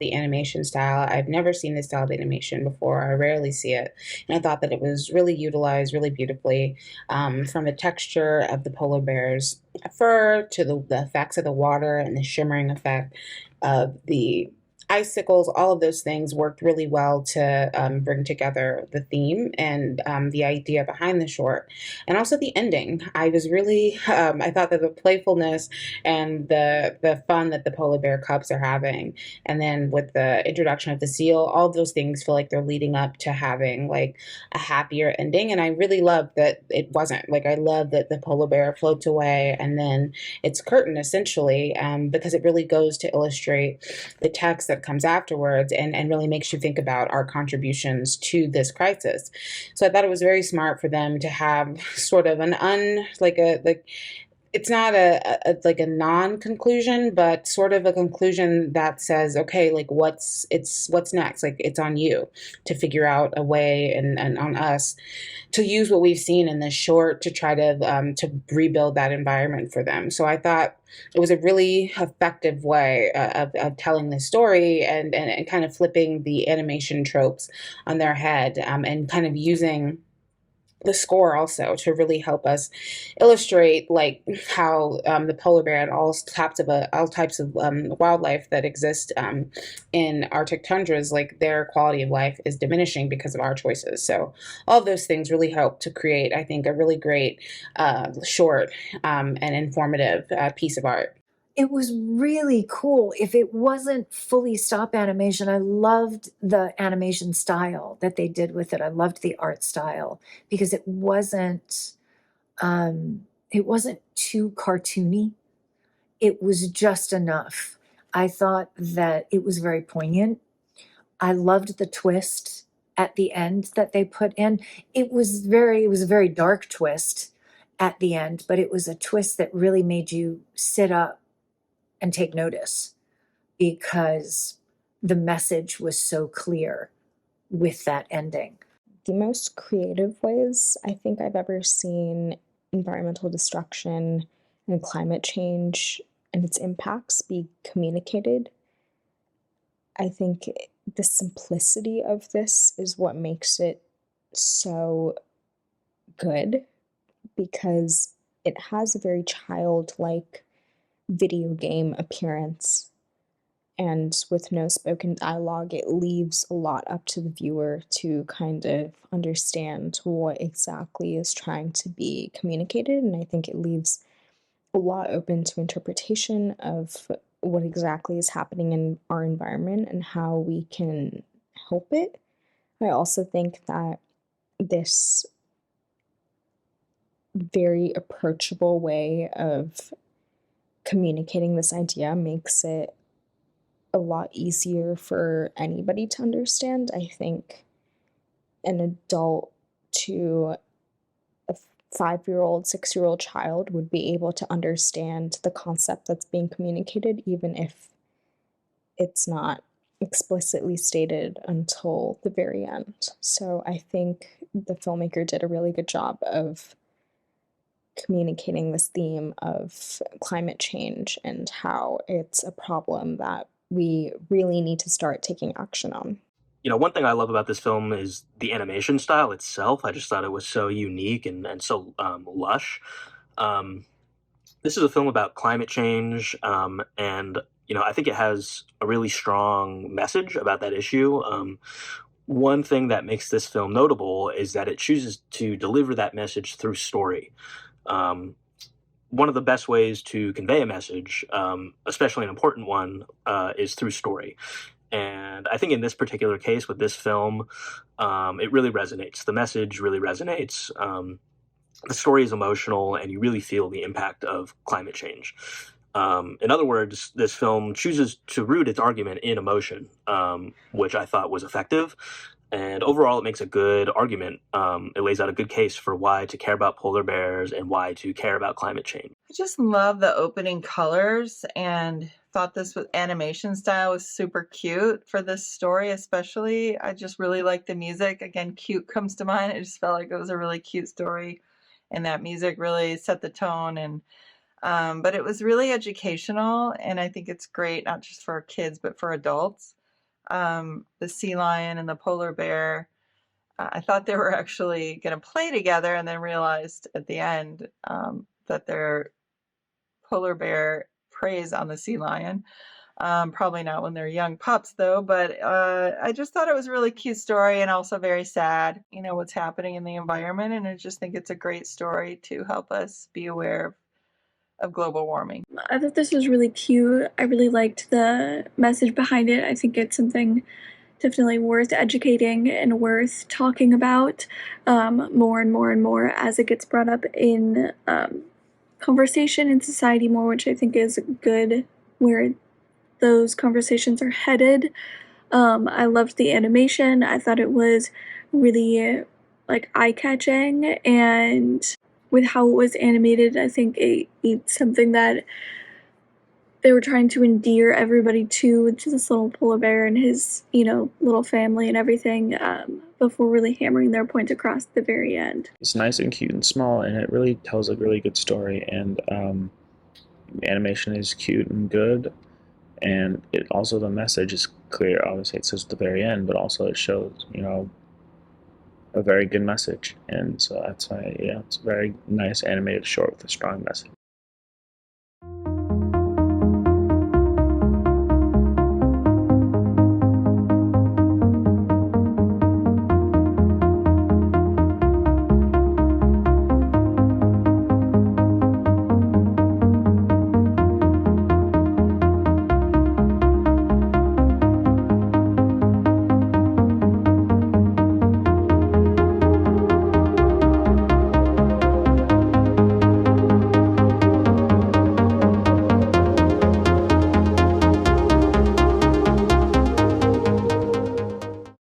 the animation style. I've never seen this style of animation before. I rarely see it. And I thought that it was really utilized really beautifully, from the texture of the polar bear's fur to the effects of the water and the shimmering effect of the icicles. All of those things worked really well to bring together the theme and the idea behind the short, and also the ending. I was really, I thought that the playfulness and the fun that the polar bear cubs are having, and then with the introduction of the seal, all of those things feel like they're leading up to having like a happier ending. And I really love that it wasn't like, I love that the polar bear floats away and then it's curtain essentially, because it really goes to illustrate the text that comes afterwards, and really makes you think about our contributions to this crisis. So I thought it was very smart for them to have sort of an like it's not like a non-conclusion, but sort of a conclusion that says, okay, like what's next? Like it's on you to figure out a way, and on us to use what we've seen in this short to try to rebuild that environment for them. So I thought it was a really effective way of telling the story, and kind of flipping the animation tropes on their head, and kind of using the score also to really help us illustrate like how the polar bear and all types of wildlife that exist in Arctic tundras, like their quality of life is diminishing because of our choices. So all of those things really help to create, I think, a really great short and informative piece of art. It was really cool. If it wasn't fully stop animation, I loved the animation style that they did with it. I loved the art style because it wasn't too cartoony. It was just enough. I thought that it was very poignant. I loved the twist at the end that they put in. It was a very dark twist at the end, but it was a twist that really made you sit up and take notice because the message was so clear with that ending. The most creative ways I think I've ever seen environmental destruction and climate change and its impacts be communicated. I think the simplicity of this is what makes it so good, because it has a very childlike video game appearance, and with no spoken dialogue, it leaves a lot up to the viewer to kind of understand what exactly is trying to be communicated. And I think it leaves a lot open to interpretation of what exactly is happening in our environment and how we can help it. I also think that this very approachable way of communicating this idea makes it a lot easier for anybody to understand. I think an adult to a 5-year-old, 6-year-old child would be able to understand the concept that's being communicated, even if it's not explicitly stated until the very end. So I think the filmmaker did a really good job of communicating this theme of climate change and how it's a problem that we really need to start taking action on. One thing I love about this film is the animation style itself. I just thought it was so unique and so lush. Um, this is a film about climate change, and I think it has a really strong message about that issue. One thing that makes this film notable is that it chooses to deliver that message through story. Um, One of the best ways to convey a message, especially an important one, is through story. And I think in this particular case with this film, it really resonates. The message really resonates. The story is emotional, and you really feel the impact of climate change. In other words, this film chooses to root its argument in emotion, which I thought was effective. And overall, it makes a good argument. It lays out a good case for why to care about polar bears and why to care about climate change. I just love the opening colors and thought this with animation style was super cute for this story, especially. I just really like the music. Again, cute comes to mind. I just felt like it was a really cute story, and that music really set the tone. And but it was really educational, and I think it's great not just for kids but for adults. the sea lion and the polar bear. I thought they were actually going to play together, and then realized at the end that their polar bear preys on the sea lion. Probably not when they're young pups, though. But I just thought it was a really cute story, and also very sad, what's happening in the environment. And I just think it's a great story to help us be aware of global warming. I thought this was really cute. I really liked the message behind it. I think it's something definitely worth educating and worth talking about more and more and more as it gets brought up in conversation in society more, which I think is good where those conversations are headed. I loved the animation. I thought it was really like eye-catching, and with how it was animated, I think it's something that they were trying to endear everybody to this little polar bear and his, little family and everything, before really hammering their point across at the very end. It's nice and cute and small, and it really tells a really good story, and the animation is cute and good, and it also, the message is clear. Obviously it says at the very end, but also it shows, a very good message, and so that's why, it's a very nice animated short with a strong message.